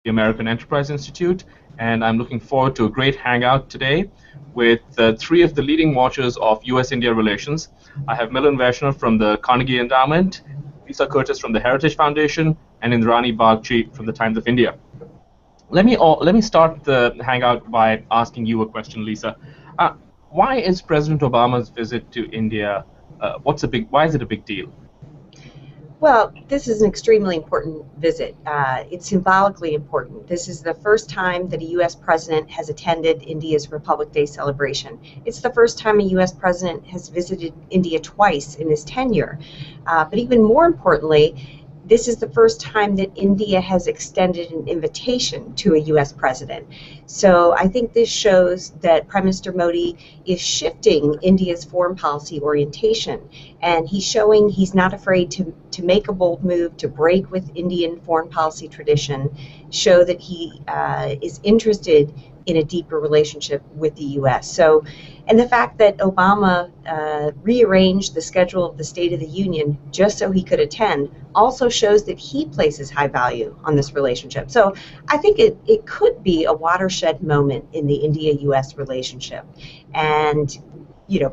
the American Enterprise Institute, and I'm looking forward to a great hangout today with three of the leading watchers of US-India relations. I have Milan Vaishnav from the Carnegie Endowment, Lisa Curtis from the Heritage Foundation, and Indrani Bagchi from the Times of India. Let me start the hangout by asking you a question, Lisa. Why is President Obama's visit to India? Why is it a big deal? Well, this is an extremely important visit. It's symbolically important. This is the first time that a U.S. president has attended India's Republic Day celebration. It's the first time a U.S. president has visited India twice in his tenure. But even more importantly, this is the first time that India has extended an invitation to a U.S. president. So I think this shows that Prime Minister Modi is shifting India's foreign policy orientation, and he's showing he's not afraid to make a bold move to break with Indian foreign policy tradition, show that he is interested in a deeper relationship with the U.S. So, and the fact that Obama rearranged the schedule of the State of the Union just so he could attend also shows that he places high value on this relationship. So I think it could be a watershed moment in the India-U.S. relationship. And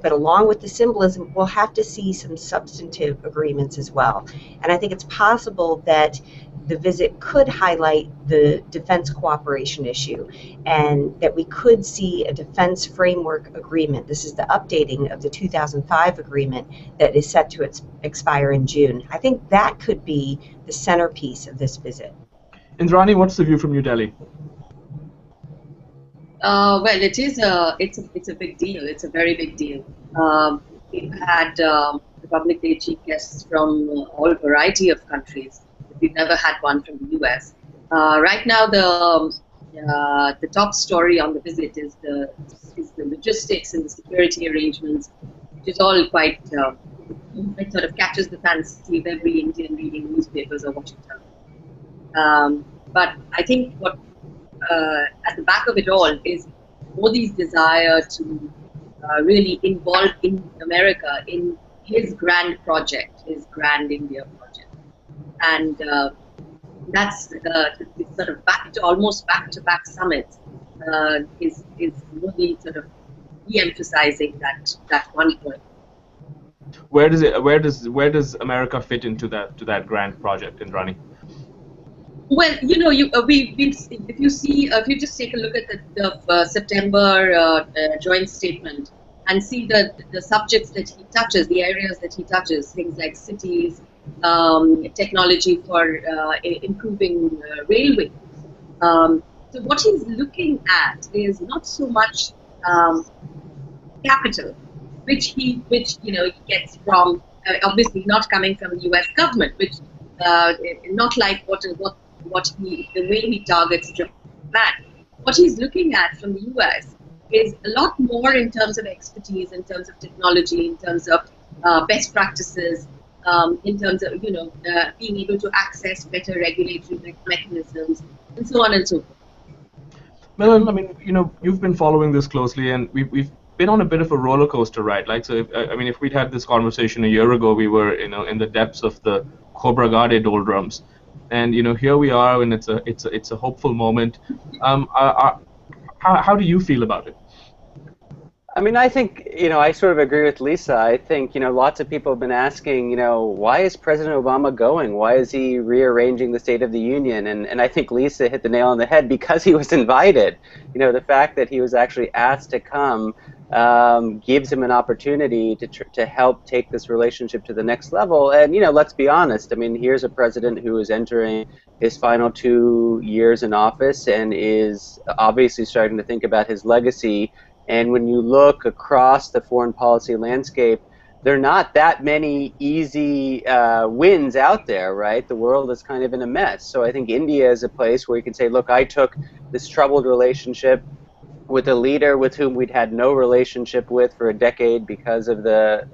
but along with the symbolism, we'll have to see some substantive agreements as well. And I think it's possible that the visit could highlight the defense cooperation issue, and that we could see a defense framework agreement. This is the updating of the 2005 agreement that is set to expire in June. I think that could be the centerpiece of this visit. Indrani, what's the view from New Delhi? Well, it's a big deal. It's a very big deal. We've had Republic Day chief guests from all variety of countries. We've never had one from the U.S. Right now, the top story on the visit is the logistics and the security arrangements, which is all quite it sort of catches the fancy of every Indian reading newspapers or watching television. But I think what at the back of it all is Modi's desire to really involve in America in his grand project, his grand India project. And that's the sort of almost back-to-back summits is really sort of de-emphasizing that one point. Where does America fit into that grand project, Indrani? Well, if you just take a look at the September joint statement and see the subjects that he touches, the areas that he touches, things like cities, technology for improving railway. So what he's looking at is not so much capital, which he gets from obviously not coming from the U.S. government, which not like the way he targets Japan. What he's looking at from the U.S. is a lot more in terms of expertise, in terms of technology, in terms of best practices, in terms of being able to access better regulatory mechanisms, and so on and so forth. Milan, I mean, you've been following this closely, and we've been on a bit of a roller coaster ride. Like, so if we'd had this conversation a year ago, we were in the depths of the Cobra Garde doldrums. And here we are, and it's a hopeful moment. How do you feel about it? I mean, I think I sort of agree with Lisa. I think lots of people have been asking, why is President Obama going? Why is he rearranging the State of the Union? And I think Lisa hit the nail on the head, because he was invited. The fact that he was actually asked to come gives him an opportunity to help take this relationship to the next level. And let's be honest. I mean, here's a president who is entering his final 2 years in office and is obviously starting to think about his legacy. And when you look across the foreign policy landscape, there are not that many easy wins out there, right? The world is kind of in a mess. So I think India is a place where you can say, look, I took this troubled relationship with a leader with whom we'd had no relationship with for a decade because of the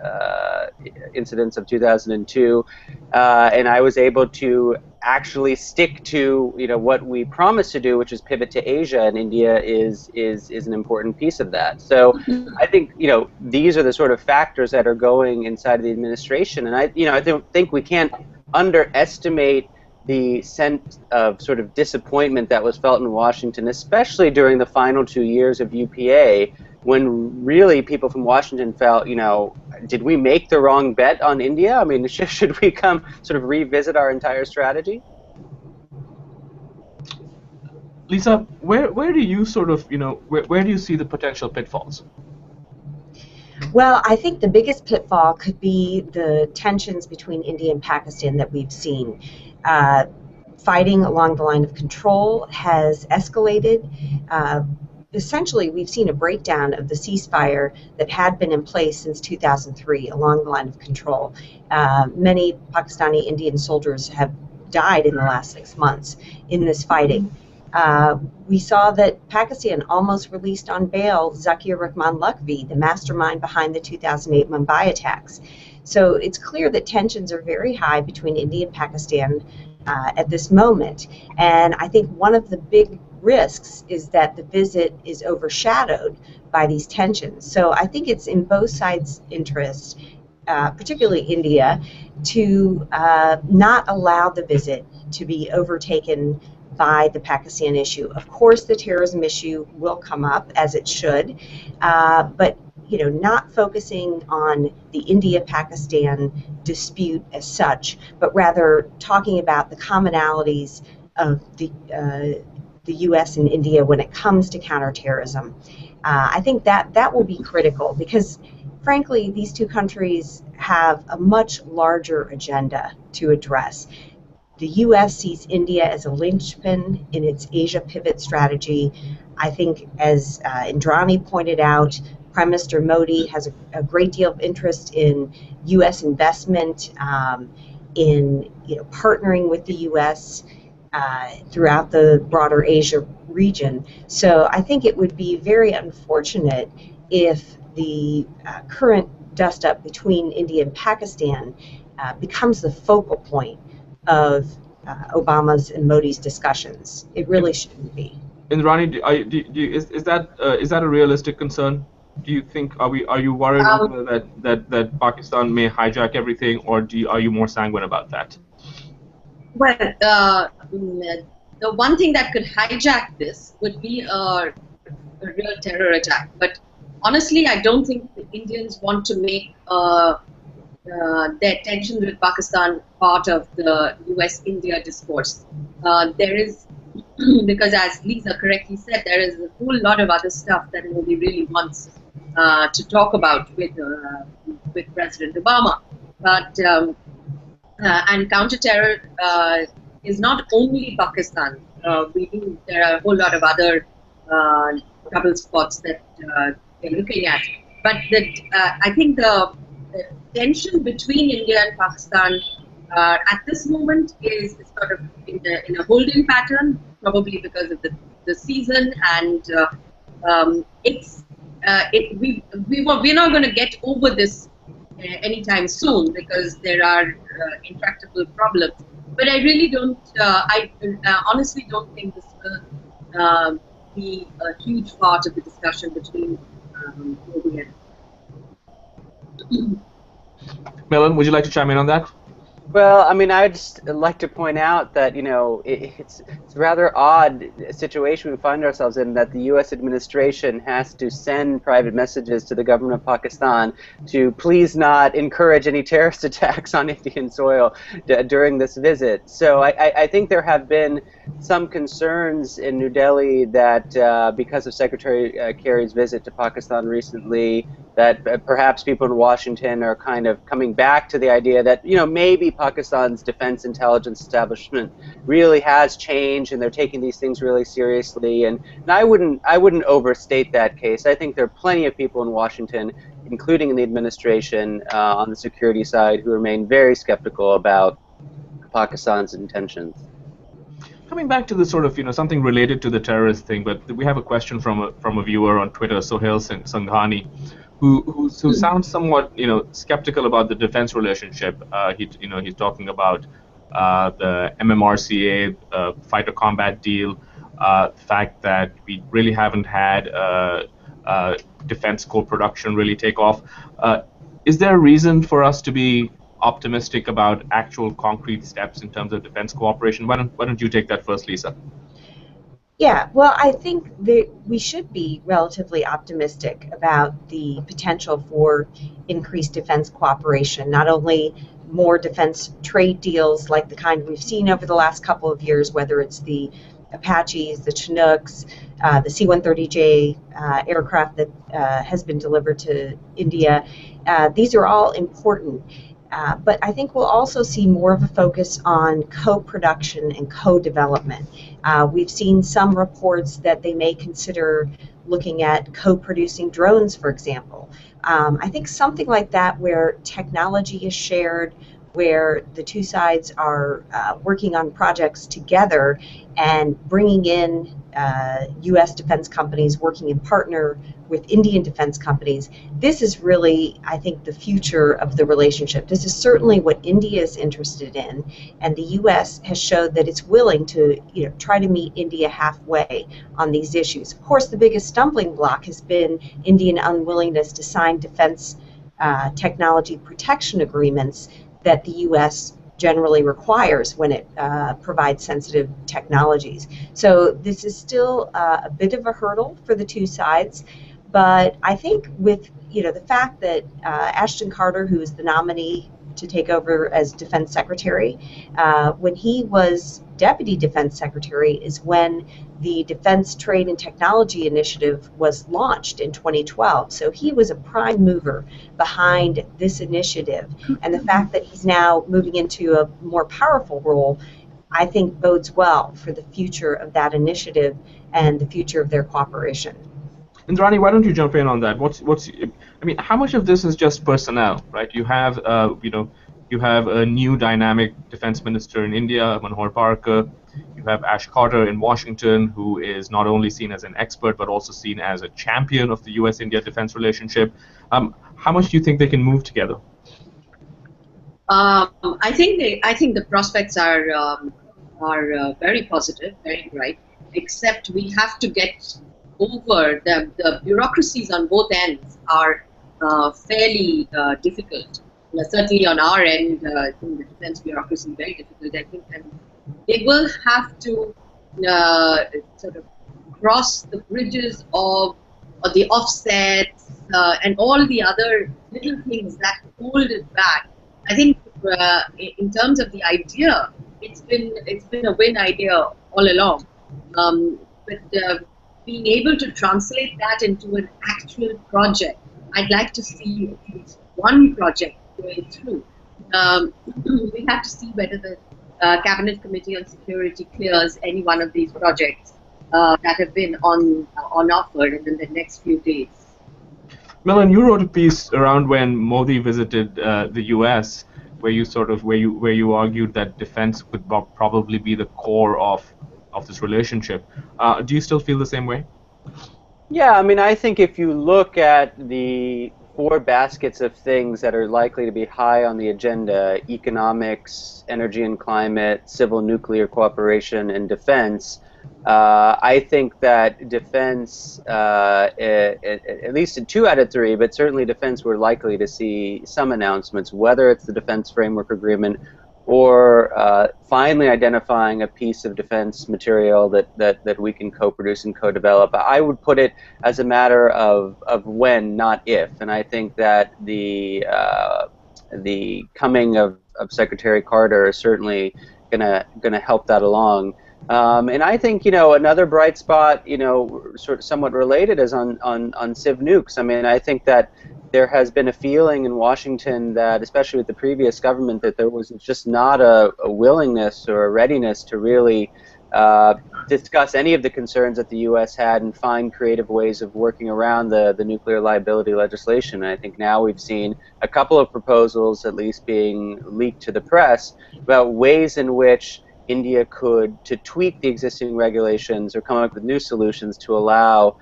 incidents of 2002, and I was able to actually stick to what we promised to do, which is pivot to Asia, and India is an important piece of that. So I think these are the sort of factors that are going inside of the administration, and I don't think we can't underestimate the sense of sort of disappointment that was felt in Washington, especially during the final 2 years of UPA, when really people from Washington felt, did we make the wrong bet on India? I mean, should we come sort of revisit our entire strategy? Lisa, where do you sort of, where do you see the potential pitfalls? Well, I think the biggest pitfall could be the tensions between India and Pakistan that we've seen. Fighting along the line of control has escalated. Essentially, we've seen a breakdown of the ceasefire that had been in place since 2003 along the line of control. Many Pakistani Indian soldiers have died in the last 6 months in this fighting. We saw that Pakistan almost released on bail Zakir Rahman Lakhvi, the mastermind behind the 2008 Mumbai attacks. So it's clear that tensions are very high between India and Pakistan at this moment. And I think one of the big risks is that the visit is overshadowed by these tensions. So I think it's in both sides' interest, particularly India, to not allow the visit to be overtaken by the Pakistan issue. Of course, the terrorism issue will come up, as it should, but not focusing on the India-Pakistan dispute as such, but rather talking about the commonalities of the U.S. and India when it comes to counterterrorism. I think that will be critical because, frankly, these two countries have a much larger agenda to address. The U.S. sees India as a linchpin in its Asia pivot strategy. I think, as Indrani pointed out, Prime Minister Modi has a great deal of interest in U.S. investment, in partnering with the U.S. Throughout the broader Asia region. So I think it would be very unfortunate if the current dust-up between India and Pakistan becomes the focal point of Obama's and Modi's discussions. It really shouldn't be. Indrani, is that a realistic concern? Do you think are you worried that Pakistan may hijack everything, or are you more sanguine about that? Well, the one thing that could hijack this would be a real terror attack. But honestly, I don't think the Indians want to make their tensions with Pakistan part of the US-India discourse. There is, because as Lisa correctly said, there is a whole lot of other stuff that Modi really wants to talk about with President Obama. But and counter-terror is not only Pakistan. There are a whole lot of other trouble spots that we're looking at. But I think the tension between India and Pakistan at this moment is sort of in a holding pattern, probably because of the season, and we're not going to get over this anytime soon because there are intractable problems. But I really don't. I honestly don't think this will be a huge part of the discussion between Modi and. Milan, would you like to chime in on that? Well, I mean, I'd just like to point out that, it's a rather odd situation we find ourselves in, that the U.S. administration has to send private messages to the government of Pakistan to please not encourage any terrorist attacks on Indian soil during this visit. So I think there have been some concerns in New Delhi that because of Secretary Kerry's visit to Pakistan recently, that perhaps people in Washington are kind of coming back to the idea that, maybe Pakistan's defense intelligence establishment really has changed and they're taking these things really seriously. And I wouldn't overstate that case. I think there are plenty of people in Washington, including in the administration on the security side, who remain very skeptical about Pakistan's intentions. Coming back to the sort of, something related to the terrorist thing, but we have a question from a viewer on Twitter, Sohail Sanghani, who sounds somewhat, skeptical about the defense relationship. He's talking about the MMRCA fighter combat deal, the fact that we really haven't had defense co-production really take off. Is there a reason for us to be optimistic about actual concrete steps in terms of defense cooperation? Why don't you take that first, Lisa? Yeah, well, I think that we should be relatively optimistic about the potential for increased defense cooperation, not only more defense trade deals like the kind we've seen over the last couple of years, whether it's the Apaches, the Chinooks, the C-130J aircraft that has been delivered to India. These are all important. But I think we'll also see more of a focus on co-production and co-development. We've seen some reports that they may consider looking at co-producing drones, for example. I think something like that where technology is shared, where the two sides are working on projects together and bringing in U.S. defense companies working in partner with Indian defense companies. This is really, I think, the future of the relationship. This is certainly what India is interested in, and the U.S. has showed that it's willing to try to meet India halfway on these issues. Of course, the biggest stumbling block has been Indian unwillingness to sign defense technology protection agreements that the U.S. generally requires when it provides sensitive technologies. So this is still a bit of a hurdle for the two sides, but I think with the fact that Ashton Carter, who is the nominee to take over as Defense Secretary, when he was Deputy Defense Secretary is when the Defense Trade and Technology Initiative was launched in 2012. So he was a prime mover behind this initiative. And the fact that he's now moving into a more powerful role, I think bodes well for the future of that initiative and the future of their cooperation. Indrani, why don't you jump in on that? I mean, how much of this is just personnel, right? You have, you have a new dynamic defense minister in India, Manohar Parker. You have Ash Carter in Washington, who is not only seen as an expert, but also seen as a champion of the U.S.-India defense relationship. How much do you think they can move together? I think the prospects are very positive, very bright. Except we have to get over the bureaucracies on both ends are fairly difficult. Certainly on our end, I think the defense bureaucracy is very difficult. I think, and they will have to sort of cross the bridges of the offsets and all the other little things that hold it back. I think in terms of the idea, it's been a win idea all along. But being able to translate that into an actual project, I'd like to see at least one project going through. We have to see whether the Cabinet Committee on Security clears any one of these projects that have been on offer in the next few days. Milan, you wrote a piece around when Modi visited the U.S. where you argued that defense would probably be the core of this relationship. Do you still feel the same way? Yeah, I mean, I think if you look at the four baskets of things that are likely to be high on the agenda: economics, energy and climate, civil nuclear cooperation, and defense, I think that defense, at least in 2 out of 3, but certainly defense, we're likely to see some announcements, whether it's the Defense Framework Agreement or finally identifying a piece of defense material that we can co-produce and co-develop. I would put it as a matter of when, not if. And I think that the coming of Secretary Carter is certainly gonna help that along. And I think another bright spot, sort of somewhat related, is on civ nukes. I mean, I think that there has been a feeling in Washington that, especially with the previous government, that there was just not a willingness or a readiness to really discuss any of the concerns that the U.S. had and find creative ways of working around the nuclear liability legislation. And I think now we've seen a couple of proposals, at least being leaked to the press, about ways in which India could tweak the existing regulations or come up with new solutions to allow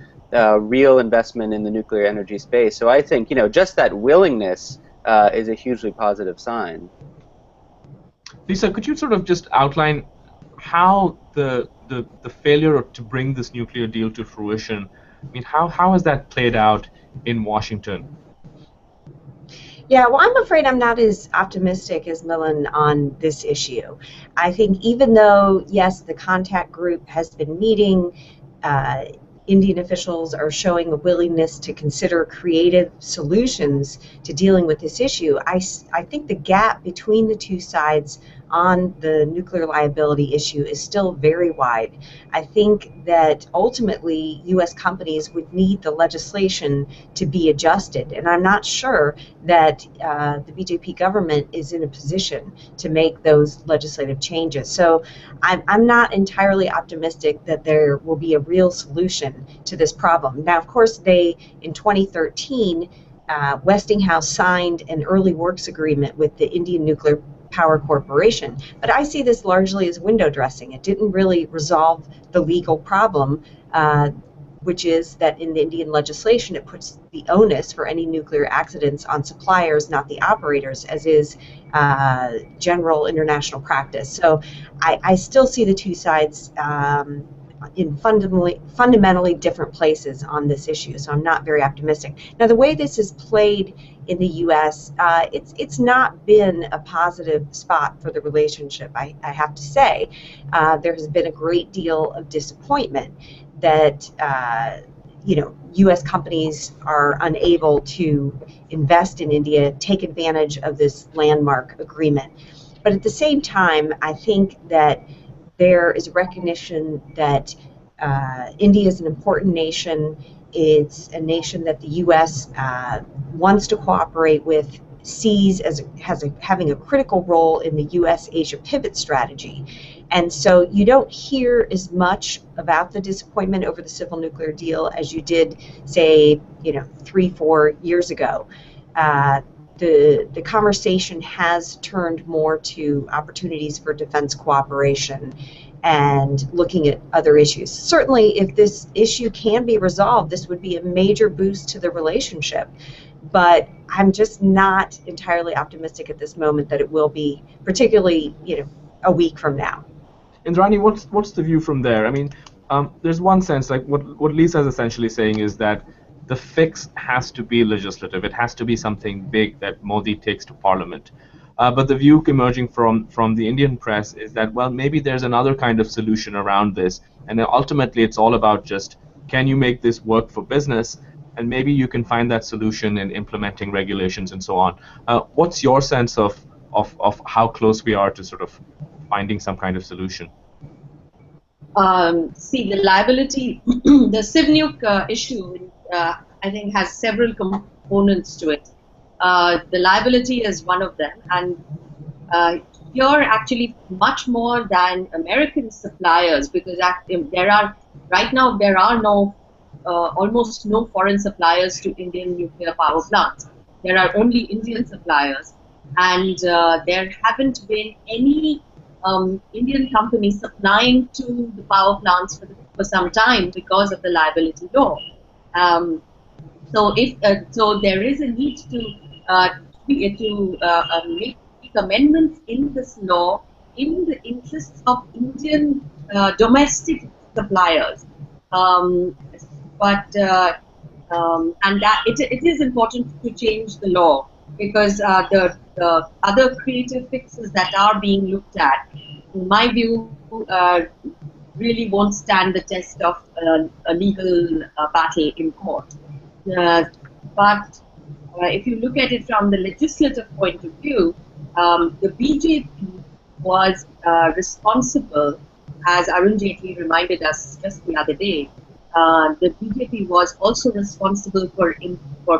real investment in the nuclear energy space. So I think just that willingness is a hugely positive sign. Lisa, could you sort of just outline how the failure to bring this nuclear deal to fruition, I mean, how has that played out in Washington? Yeah, well, I'm afraid I'm not as optimistic as Milan on this issue. I think even though, yes, the contact group has been meeting, uh, Indian officials are showing a willingness to consider creative solutions to dealing with this issue. I think the gap between the two sides on the nuclear liability issue is still very wide. I think that ultimately U.S. companies would need the legislation to be adjusted, and I'm not sure that the BJP government is in a position to make those legislative changes. So I'm not entirely optimistic that there will be a real solution to this problem. Now, of course, in 2013, Westinghouse signed an early works agreement with the Indian Nuclear Power Corporation, but I see this largely as window dressing. It didn't really resolve the legal problem, which is that in the Indian legislation, it puts the onus for any nuclear accidents on suppliers, not the operators, as is general international practice. So I still see the two sides in fundamentally different places on this issue, so I'm not very optimistic. Now, the way this is played in the U.S., it's not been a positive spot for the relationship, I have to say. There has been a great deal of disappointment that U.S. companies are unable to invest in India, take advantage of this landmark agreement. But at the same time, I think that there is recognition that India is an important nation. It's a nation that the U.S. Wants to cooperate with, sees as having a critical role in the U.S. Asia pivot strategy. And so you don't hear as much about the disappointment over the civil nuclear deal as you did, say, 3-4 years ago. The conversation has turned more to opportunities for defense cooperation and looking at other issues. Certainly, if this issue can be resolved, this would be a major boost to the relationship. But I'm just not entirely optimistic at this moment that it will be, particularly, a week from now. Indrani, what's the view from there? I mean, there's one sense, like what Lisa is essentially saying is that the fix has to be legislative. It has to be something big that Modi takes to Parliament. But the view emerging from the Indian press is that, well, maybe there's another kind of solution around this. And ultimately, it's all about just, can you make this work for business? And maybe you can find that solution in implementing regulations and so on. What's your sense of how close we are to sort of finding some kind of solution? See, the liability, the CivNuc issue, I think, has several components to it. The liability is one of them, and here actually much more than American suppliers, because right now there are almost no foreign suppliers to Indian nuclear power plants. There are only Indian suppliers, and there haven't been any Indian companies supplying to the power plants for some time because of the liability law. So there is a need to make amendments in this law in the interests of Indian domestic suppliers. And that it is important to change the law, because the other creative fixes that are being looked at, in my view, really won't stand the test of a legal battle in court. But if you look at it from the legislative point of view, the BJP was responsible, as Arun Jaitley reminded us just the other day. The BJP was also responsible for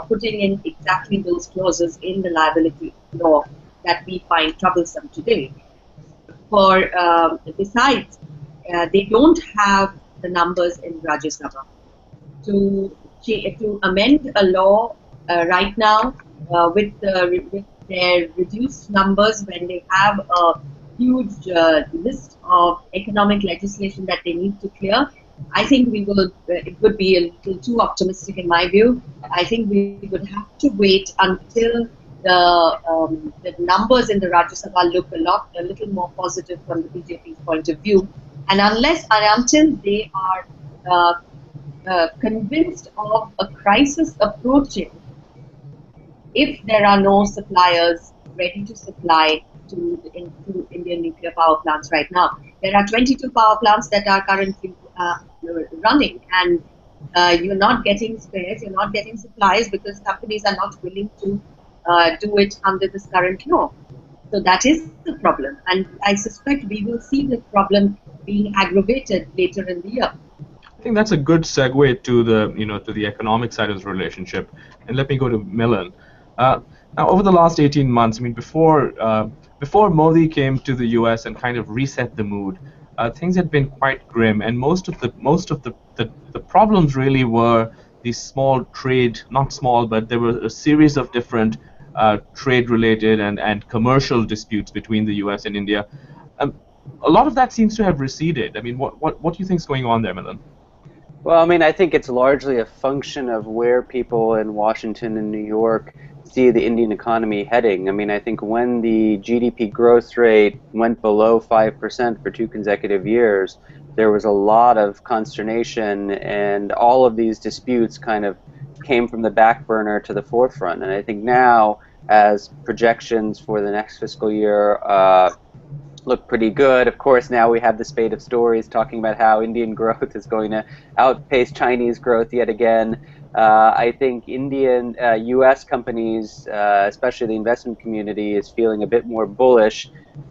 putting in exactly those clauses in the liability law that we find troublesome today. Besides, they don't have the numbers in Rajya Sabha to amend a law right now with their reduced numbers, when they have a huge list of economic legislation that they need to clear. I think it would be a little too optimistic in my view. I think we would have to wait until the numbers in the Rajya Sabha look a little more positive from the BJP's point of view. And until they are convinced of a crisis approaching, if there are no suppliers ready to supply to Indian nuclear power plants right now. There are 22 power plants that are currently running, and you're not getting spares, you're not getting supplies because companies are not willing to do it under this current law. So that is the problem, and I suspect we will see this problem being aggravated later in the year. I think that's a good segue to the economic side of the relationship, and let me go to Milan. Now, over the last 18 months, I mean, before Modi came to the U.S. and kind of reset the mood, things had been quite grim, and most of the problems really were these small trade, not small, but there were a series of different trade-related and commercial disputes between the U.S. and India. A lot of that seems to have receded. I mean, what do you think is going on there, Milan? Well, I mean, I think it's largely a function of where people in Washington and New York see the Indian economy heading. I mean, I think when the GDP growth rate went below 5% for 2 consecutive years, there was a lot of consternation, and all of these disputes kind of came from the back burner to the forefront. And I think now, as projections for the next fiscal year look pretty good. Of course, now we have the spate of stories talking about how Indian growth is going to outpace Chinese growth yet again. I think U.S. companies, especially the investment community, is feeling a bit more bullish.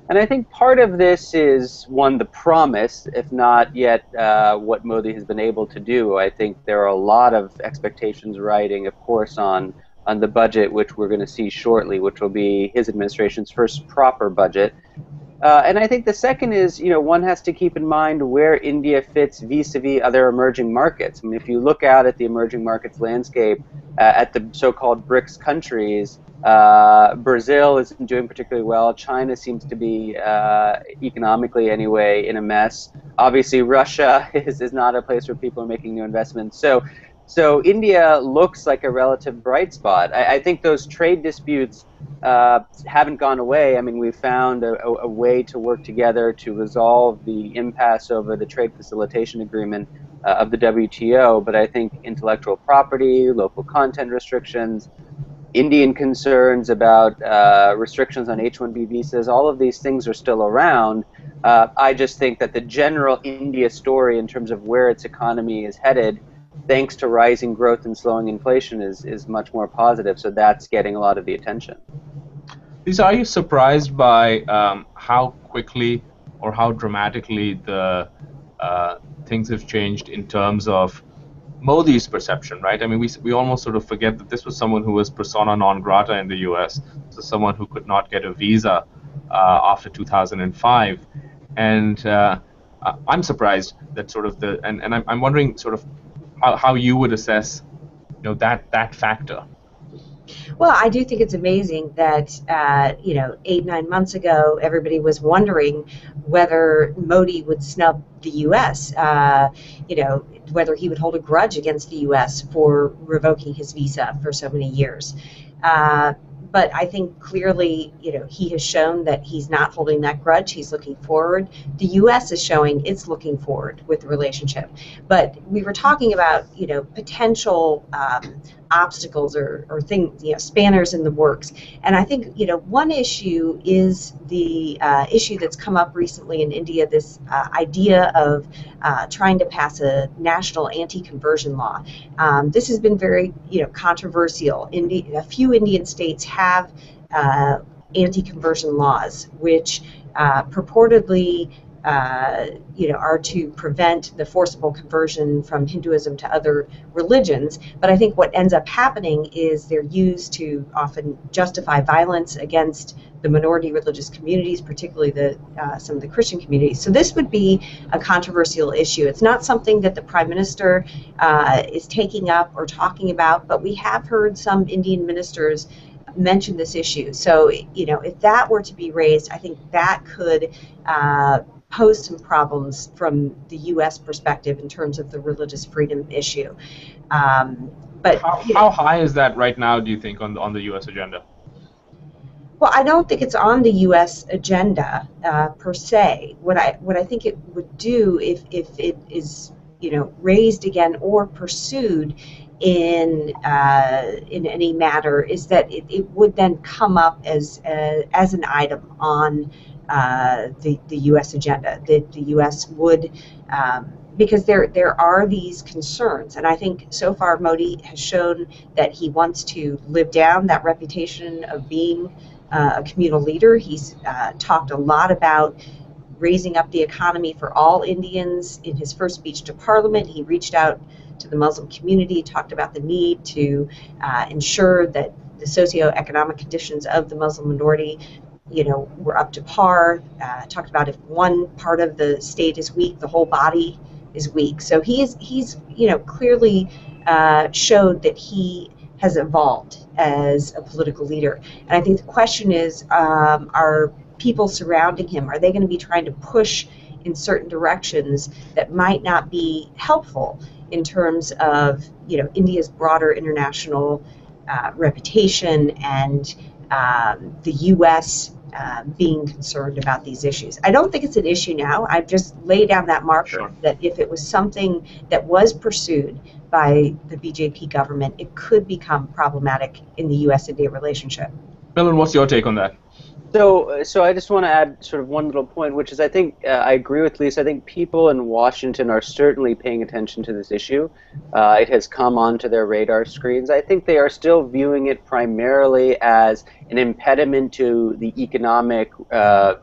And I think part of this is, one, the promise, if not yet what Modi has been able to do. I think there are a lot of expectations riding, of course, on the budget, which we're going to see shortly, which will be his administration's first proper budget. And I think the second is, one has to keep in mind where India fits vis-a-vis other emerging markets. I mean, if you look out at the emerging markets landscape, at the so-called BRICS countries, Brazil isn't doing particularly well. China seems to be, economically anyway, in a mess. Obviously, Russia is not a place where people are making new investments. So India looks like a relative bright spot. I think those trade disputes haven't gone away. I mean, we've found a way to work together to resolve the impasse over the trade facilitation agreement of the WTO, but I think intellectual property, local content restrictions, Indian concerns about restrictions on H-1B visas, all of these things are still around. I just think that the general India story in terms of where its economy is headed, thanks to rising growth and slowing inflation, is much more positive. So that's getting a lot of the attention. Lisa, are you surprised by how quickly or how dramatically the things have changed in terms of Modi's perception, right? I mean, we almost sort of forget that this was someone who was persona non grata in the U.S. So someone who could not get a visa after 2005, and I'm surprised that sort of and I'm wondering sort of how you would assess, that factor. Well, I do think it's amazing that 8-9 months ago, everybody was wondering whether Modi would snub the U.S. Whether he would hold a grudge against the U.S. for revoking his visa for so many years. But I think clearly, he has shown that he's not holding that grudge. He's looking forward. The U.S. is showing it's looking forward with the relationship. But we were talking about, potential obstacles or things, spanners in the works. And I think, one issue is the issue that's come up recently in India, this idea of trying to pass a national anti-conversion law. This has been very, controversial. A few Indian states have anti-conversion laws, which purportedly are to prevent the forcible conversion from Hinduism to other religions. But I think what ends up happening is they're used to often justify violence against the minority religious communities, particularly some of the Christian communities. So this would be a controversial issue. It's not something that the Prime Minister is taking up or talking about, but we have heard some Indian ministers mention this issue. So, if that were to be raised, I think that could pose some problems from the U.S. perspective in terms of the religious freedom issue. But how high is that right now, do you think, on the U.S. agenda? Well, I don't think it's on the U.S. agenda per se. What I think it would do if it is raised again or pursued in any matter is that it would then come up as an item on the U.S. agenda. That the U.S. would, because there are these concerns, and I think so far Modi has shown that he wants to live down that reputation of being a communal leader. He's talked a lot about raising up the economy for all Indians. In his first speech to Parliament, he reached out to the Muslim community, talked about the need to ensure that the socioeconomic conditions of the Muslim minority, were up to par. Talked about if one part of the state is weak, the whole body is weak. So he's clearly showed that he has evolved as a political leader. And I think the question is, are people surrounding him, are they going to be trying to push in certain directions that might not be helpful in terms of India's broader international reputation and the U.S. Being concerned about these issues? I don't think it's an issue now. I've just laid down that marker. Sure. That if it was something that was pursued by the BJP government, it could become problematic in the U.S.-India relationship. Milan, what's your take on that? So I just want to add sort of one little point, which is I think I agree with Lisa. I think people in Washington are certainly paying attention to this issue. It has come onto their radar screens. I think they are still viewing it primarily as an impediment to the economic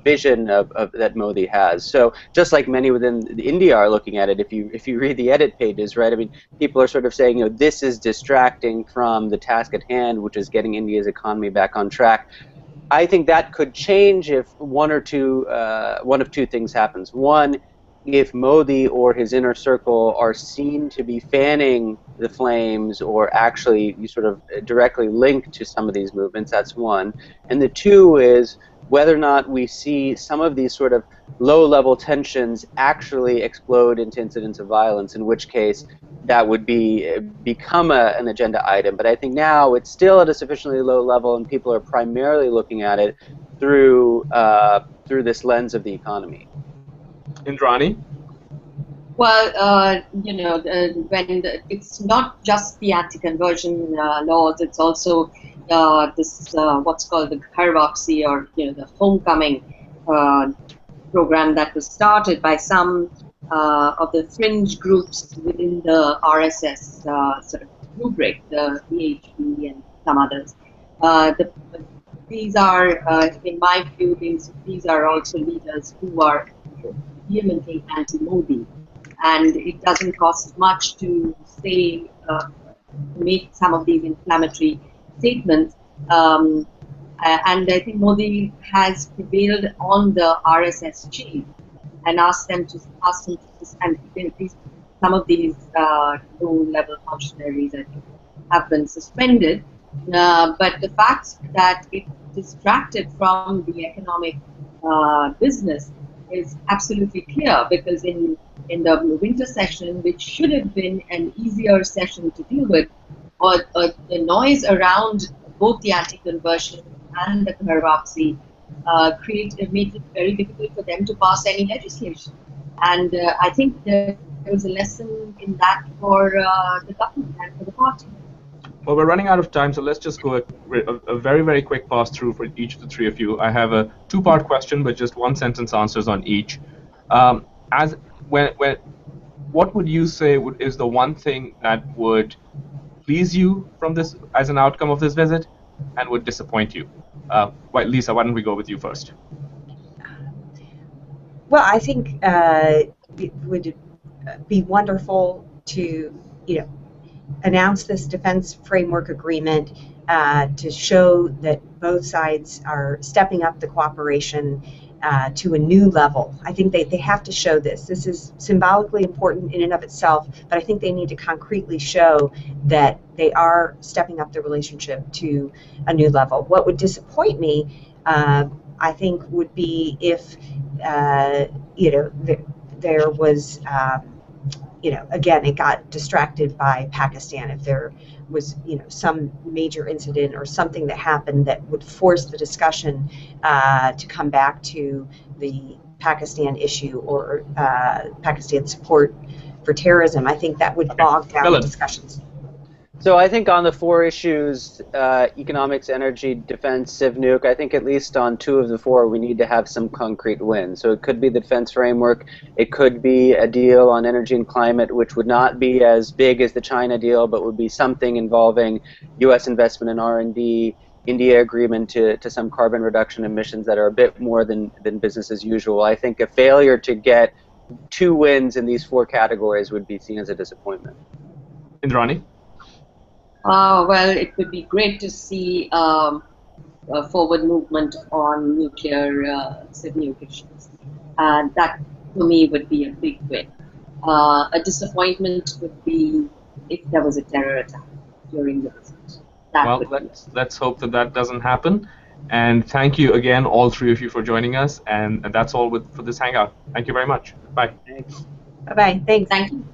vision of that Modi has. So just like many within India are looking at it, if you read the edit pages, right? I mean, people are sort of saying, this is distracting from the task at hand, which is getting India's economy back on track. I think that could change if one of two things happens. One, if Modi or his inner circle are seen to be fanning the flames or actually sort of directly linked to some of these movements, that's one. And the two is whether or not we see some of these sort of low-level tensions actually explode into incidents of violence, in which case that would become an agenda item. But I think now it's still at a sufficiently low level, and people are primarily looking at it through this lens of the economy. Indrani? Well, it's not just the anti-conversion laws, it's also this what's called the Ghar Wapsi, or the homecoming program that was started by some of the fringe groups within the RSS sort of rubric, the BHP and some others. These are, in my view, these are also leaders who are vehemently anti-Modi, and it doesn't cost much to say, make some of these inflammatory statements. And I think Modi has prevailed on the RSS chief and asked him to suspend. Some of these low-level functionaries, I think, have been suspended. But the fact that it distracted from the economic business is absolutely clear, because in the winter session, which should have been an easier session to deal with, the noise around both the anti-conversion and the Ghar Wapsi made it very difficult for them to pass any legislation. And I think there was a lesson in that for the government and for the party. Well, we're running out of time, so let's just go a very, very quick pass through for each of the three of you. I have a two-part question, but just one sentence answers on each. What would you say is the one thing that would please you from this as an outcome of this visit, and would disappoint you? Lisa, why don't we go with you first? Well, I think it would be wonderful to, announce this defense framework agreement to show that both sides are stepping up the cooperation to a new level. I think they have to show this. This is symbolically important in and of itself, but I think they need to concretely show that they are stepping up the relationship to a new level. What would disappoint me, I think, would be if, there was, again, it got distracted by Pakistan. If there was, some major incident or something that happened that would force the discussion to come back to the Pakistan issue or Pakistan support for terrorism, I think that would bog down the discussions. So I think on the 4 issues, economics, energy, defense, civ nuke, I think at least on 2 of the 4 we need to have some concrete wins. So it could be the defense framework, it could be a deal on energy and climate, which would not be as big as the China deal, but would be something involving U.S. investment in R&D, India agreement to some carbon reduction emissions that are a bit more than business as usual. I think a failure to get 2 wins in these 4 categories would be seen as a disappointment. Indrani? Well, it would be great to see a forward movement on nuclear civ nuke issues. And that, for me, would be a big win. A disappointment would be if there was a terror attack during the visit. Well, let's hope that that doesn't happen. And thank you again, all 3 of you, for joining us. And that's all for this Hangout. Thank you very much. Bye. Thanks. Bye-bye. Thanks. Thank you.